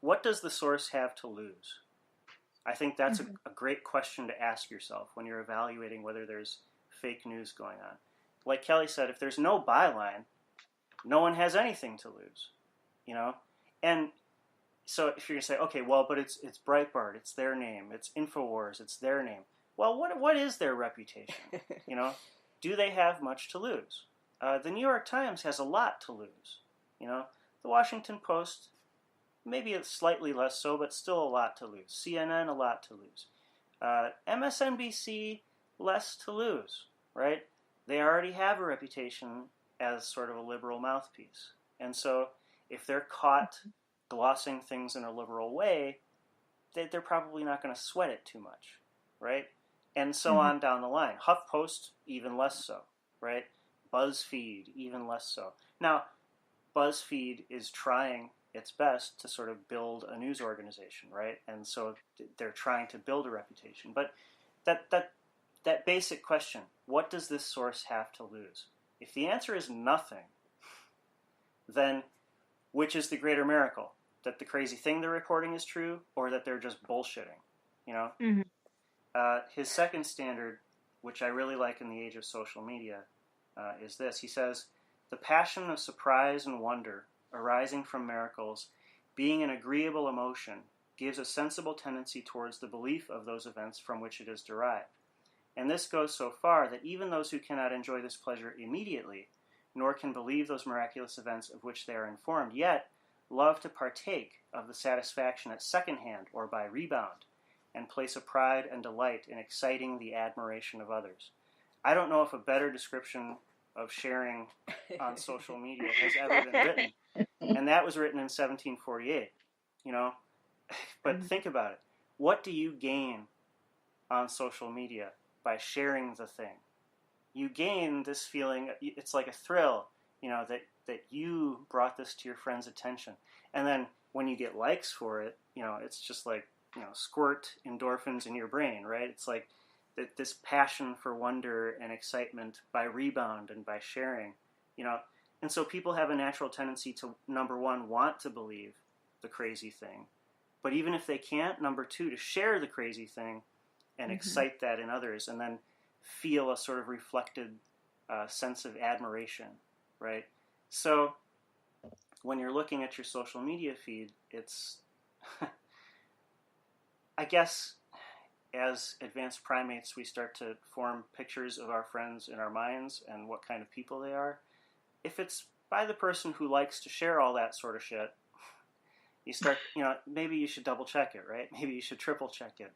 what does the source have to lose? I think that's a great question to ask yourself when you're evaluating whether there's fake news going on. Like Kelly said, if there's no byline, no one has anything to lose, you know? And so if you're going to say, okay, well, but it's Breitbart, it's their name, it's InfoWars, it's their name. Well, what is their reputation? You know, do they have much to lose? The New York Times has a lot to lose. You know, the Washington Post, maybe it's slightly less so, but still a lot to lose. CNN, a lot to lose. MSNBC, less to lose, right? They already have a reputation as sort of a liberal mouthpiece. And so if they're caught glossing things in a liberal way, they're probably not going to sweat it too much, right? And so on down the line. HuffPost, even less so, right? BuzzFeed, even less so. Now, BuzzFeed is trying its best to sort of build a news organization, right? And so they're trying to build a reputation. But that basic question, what does this source have to lose? If the answer is nothing, then which is the greater miracle? That the crazy thing they're reporting is true, or that they're just bullshitting, you know? His second standard, which I really like in the age of social media, is this. He says, the passion of surprise and wonder arising from miracles, being an agreeable emotion, gives a sensible tendency towards the belief of those events from which it is derived. And this goes so far that even those who cannot enjoy this pleasure immediately, nor can believe those miraculous events of which they are informed, yet love to partake of the satisfaction at second hand or by rebound, and place a pride and delight in exciting the admiration of others. I don't know if a better description of sharing on social media has ever been written. And that was written in 1748, you know. But think about it. What do you gain on social media by sharing the thing? You gain this feeling, it's like a thrill, you know, that you brought this to your friend's attention. And then when you get likes for it, you know, it's just like, you know, squirt endorphins in your brain, right? It's like this passion for wonder and excitement by rebound and by sharing, you know. And so people have a natural tendency to, number one, want to believe the crazy thing. But even if they can't, number two, to share the crazy thing and excite that in others, and then feel a sort of reflected sense of admiration, right? So when you're looking at your social media feed, it's, I guess, as advanced primates, we start to form pictures of our friends in our minds and what kind of people they are. If it's by the person who likes to share all that sort of shit, you start, you know, maybe you should double check it, right? Maybe you should triple check it.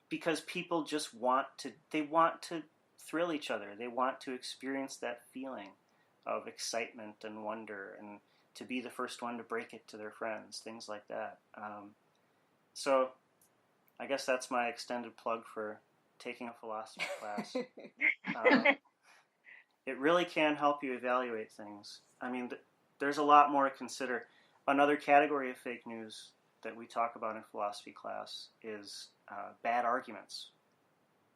Because people just want to thrill each other. They want to experience that feeling of excitement and wonder, and to be the first one to break it to their friends, things like that. So I guess that's my extended plug for taking a philosophy class. It really can help you evaluate things. I mean, there's a lot more to consider. Another category of fake news that we talk about in philosophy class is bad arguments.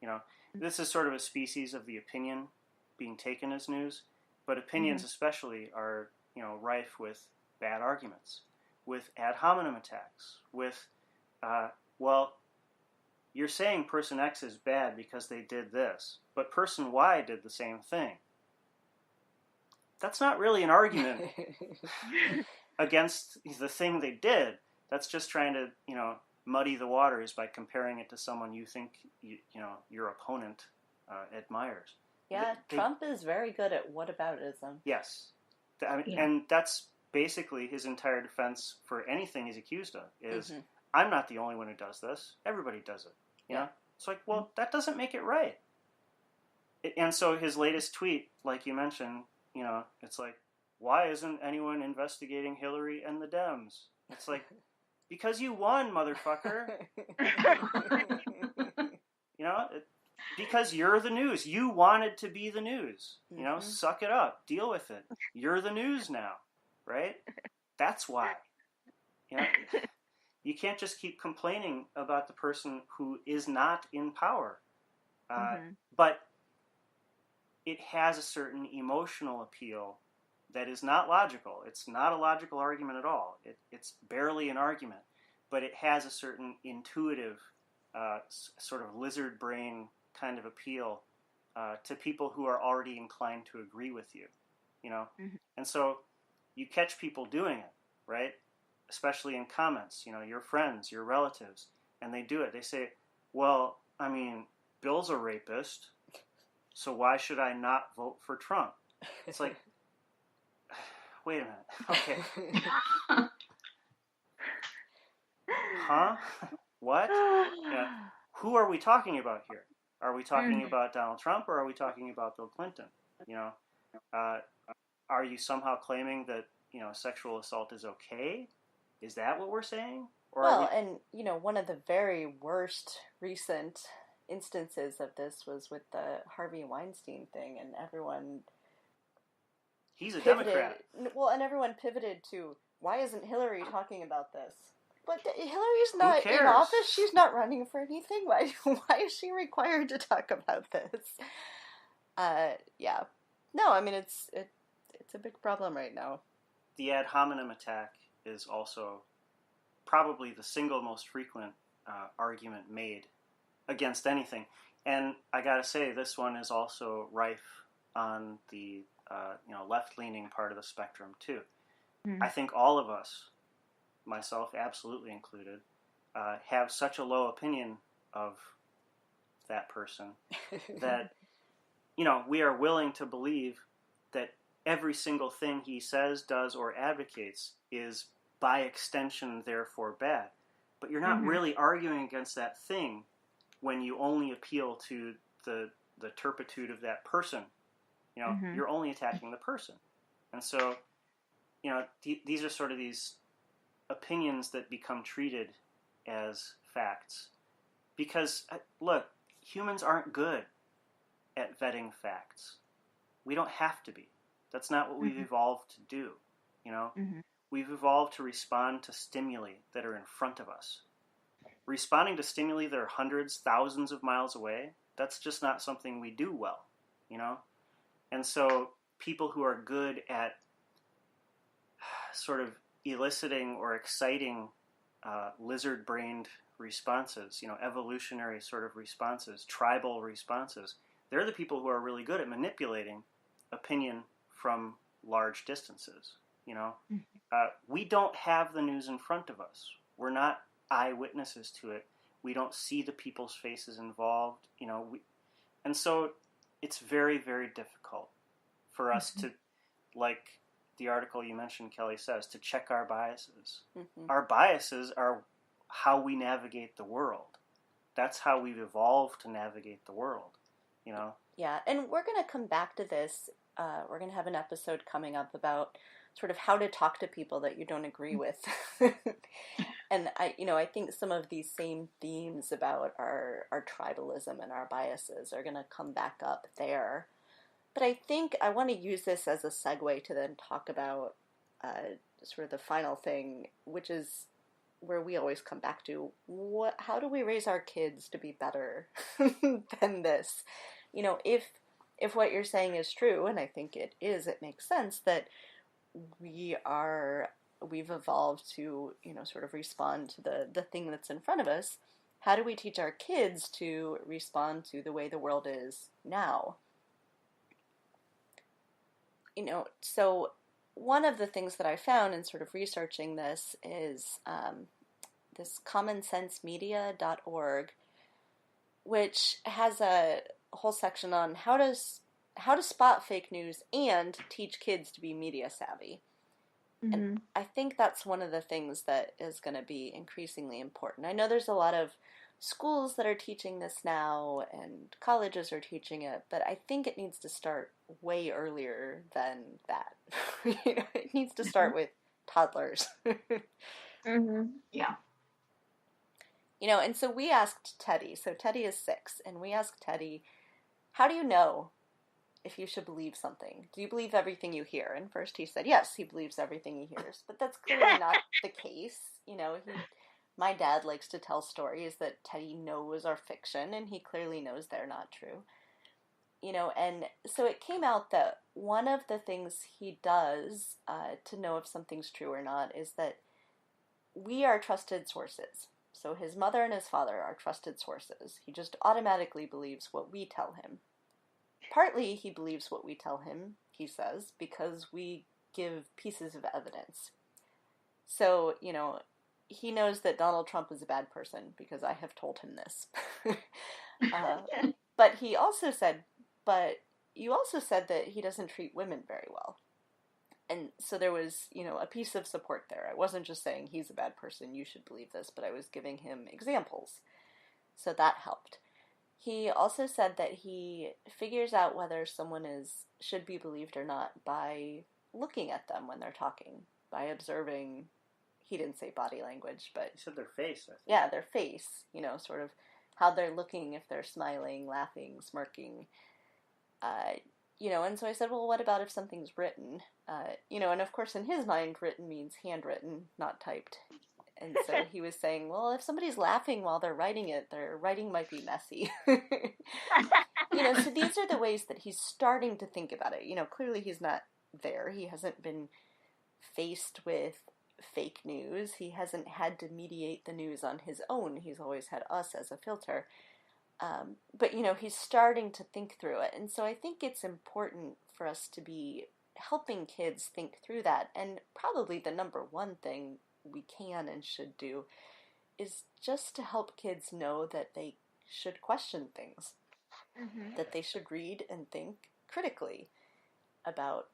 You know, this is sort of a species of the opinion being taken as news, but opinions especially are, you know, rife with bad arguments, with ad hominem attacks, with, well, you're saying person X is bad because they did this, but person Y did the same thing. That's not really an argument against the thing they did. That's just trying to, you know, muddy the waters by comparing it to someone you think, you know, your opponent admires. Yeah, Trump is very good at whataboutism. Yes. And that's basically his entire defense for anything he's accused of, is I'm not the only one who does this. Everybody does it. You know? It's like, well, that doesn't make it right. And so his latest tweet, like you mentioned, you know, it's like, why isn't anyone investigating Hillary and the Dems? It's like, because you won, motherfucker. You know, because you're the news. You wanted to be the news. You know, suck it up. Deal with it. You're the news now, right? That's why. You know, you can't just keep complaining about the person who is not in power. But it has a certain emotional appeal that is not logical. It's not a logical argument at all. It's barely an argument, but it has a certain intuitive sort of lizard brain kind of appeal to people who are already inclined to agree with you, you know? Mm-hmm. And so you catch people doing it, right? Especially in comments, you know, your friends, your relatives, and they do it. They say, well, I mean, Bill's a rapist, so why should I not vote for Trump? It's like, wait a minute. Okay. Huh? What? Yeah. Who are we talking about here? Are we talking about Donald Trump or are we talking about Bill Clinton? You know, are you somehow claiming that, you know, sexual assault is okay? Is that what we're saying? Or well, and, you know, one of the very worst recent instances of this was with the Harvey Weinstein thing, and everyone he's a pivoted, Democrat. well, and everyone pivoted to, why isn't Hillary talking about this? But Hillary's not in office. She's not running for anything. Why is she required to talk about this? Yeah. No, I mean, it's a big problem right now. The ad hominem attack is also probably the single most frequent argument made against anything. And I gotta say, this one is also rife on the left-leaning part of the spectrum too. I think all of us, myself absolutely included, have such a low opinion of that person that, you know, we are willing to believe that every single thing he says, does, or advocates is by extension therefore bad. But you're not really arguing against that thing when you only appeal to the turpitude of that person. You know, you're only attacking the person. And so, you know, these are sort of these opinions that become treated as facts. Because, look, humans aren't good at vetting facts. We don't have to be. That's not what we've evolved to do, you know? We've evolved to respond to stimuli that are in front of us. Responding to stimuli that are hundreds, thousands of miles away, that's just not something we do well, you know? And so people who are good at sort of eliciting or exciting lizard-brained responses, you know, evolutionary sort of responses, tribal responses, they're the people who are really good at manipulating opinion from large distances, you know? We don't have the news in front of us. We're not eyewitnesses to it. We don't see the people's faces involved, you know? And so it's very, very difficult for us to, like the article you mentioned, Kelly, says, to check our biases. Our biases are how we navigate the world. That's how we've evolved to navigate the world, you know? Yeah, and we're going to come back to this. We're going to have an episode coming up about sort of how to talk to people that you don't agree with. And I think some of these same themes about our tribalism and our biases are going to come back up there. But I think I want to use this as a segue to then talk about sort of the final thing, which is where we always come back to, how do we raise our kids to be better than this? You know, if what you're saying is true, and I think it is, it makes sense that we've evolved to, you know, sort of respond to the thing that's in front of us. How do we teach our kids to respond to the way the world is now? You know, so one of the things that I found in sort of researching this is this commonsensemedia.org, which has a whole section on how to spot fake news and teach kids to be media savvy. And I think that's one of the things that is going to be increasingly important. I know there's a lot of schools that are teaching this now and colleges are teaching it, but I think it needs to start way earlier than that. You know, it needs to start with toddlers. Yeah. You know, and so we asked Teddy, so Teddy is 6, and we asked Teddy, how do you know if you should believe something? Do you believe everything you hear? And first he said, yes, he believes everything he hears, but that's clearly not the case. You know, my dad likes to tell stories that Teddy knows are fiction, and he clearly knows they're not true. And so it came out that one of the things he does to know if something's true or not is that we are trusted sources. So his mother and his father are trusted sources. He just automatically believes what we tell him. Partly he believes what we tell him, he says, because we give pieces of evidence. So, he knows that Donald Trump is a bad person because I have told him this. But he also said, but you also said that he doesn't treat women very well. And so there was, a piece of support there. I wasn't just saying he's a bad person, you should believe this, but I was giving him examples. So that helped. He also said that he figures out whether someone should be believed or not by looking at them when they're talking, by observing, he didn't say body language, but... He said their face, I think. Yeah, their face, sort of how they're looking, if they're smiling, laughing, smirking. And so I said, well, what about if something's written? And of course in his mind, written means handwritten, not typed. And so he was saying, well, if somebody's laughing while they're writing it, their writing might be messy. So these are the ways that he's starting to think about it. Clearly he's not there. He hasn't been faced with fake news. He hasn't had to mediate the news on his own. He's always had us as a filter. But he's starting to think through it. And so I think it's important for us to be helping kids think through that. And probably the number one thing we can and should do is just to help kids know that they should question things, that they should read and think critically about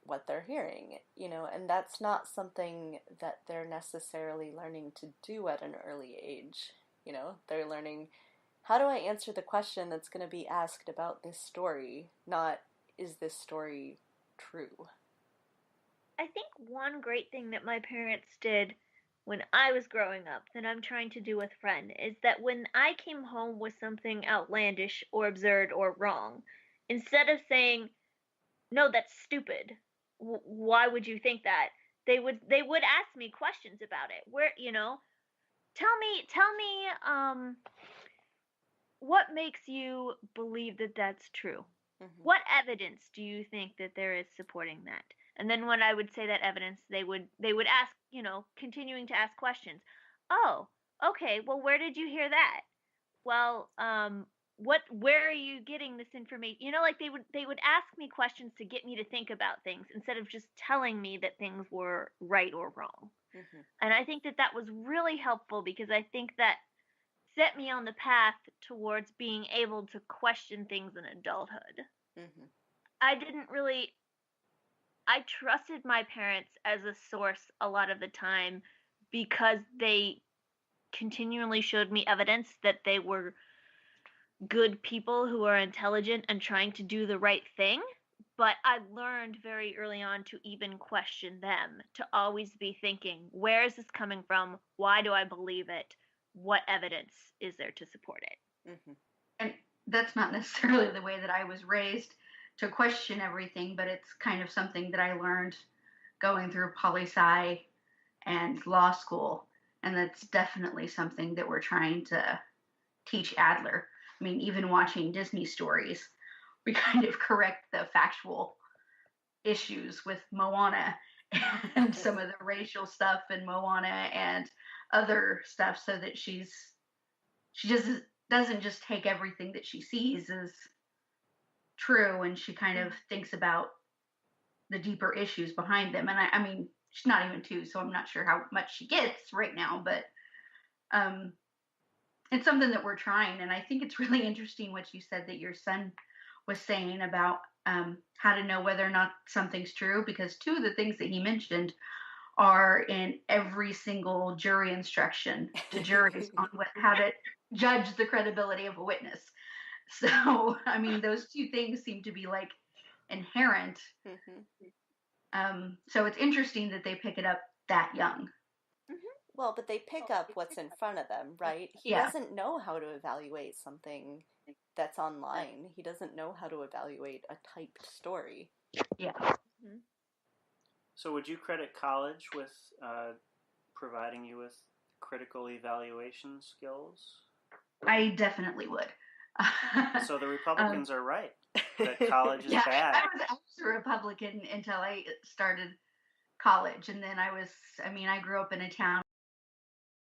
what they're hearing, and that's not something that they're necessarily learning to do at an early age. They're learning, how do I answer the question that's going to be asked about this story, not, is this story true? I think one great thing that my parents did when I was growing up that I'm trying to do with Fred is that when I came home with something outlandish or absurd or wrong, instead of saying, no, that's stupid, why would you think that, they would ask me questions about it. Where, tell me what makes you believe that that's true? What evidence do you think that there is supporting that? And then when I would say that evidence, they would ask, continuing to ask questions. Oh, okay, well, where did you hear that? Well, where are you getting this information? Like they would ask me questions to get me to think about things instead of just telling me that things were right or wrong. And I think that was really helpful because I think that set me on the path towards being able to question things in adulthood. I trusted my parents as a source a lot of the time because they continually showed me evidence that they were good people who are intelligent and trying to do the right thing. But I learned very early on to even question them, to always be thinking, where is this coming from? Why do I believe it? What evidence is there to support it? And that's not necessarily the way that I was raised, to question everything, but it's kind of something that I learned going through poli-sci and law school. And that's definitely something that we're trying to teach Adler. I mean, even watching Disney stories, we kind of correct the factual issues with Moana and some of the racial stuff in Moana and other stuff, so that she just doesn't just take everything that she sees as true, and she kind of thinks about the deeper issues behind them. And I mean, she's not even 2, so I'm not sure how much she gets right now, but it's something that we're trying. And I think it's really interesting what you said that your son was saying about how to know whether or not something's true, because 2 of the things that he mentioned are in every single jury instruction to juries on how to judge the credibility of a witness. So, I mean, those 2 things seem to be like inherent. So it's interesting that they pick it up that young. Well, but they pick up what's in front of them, right? He doesn't know how to evaluate something that's online. He doesn't know how to evaluate a typed story. Yeah. So would you credit college with providing you with critical evaluation skills? I definitely would. So the Republicans are right. that college is bad. I was a Republican until I started college, and then I grew up in a town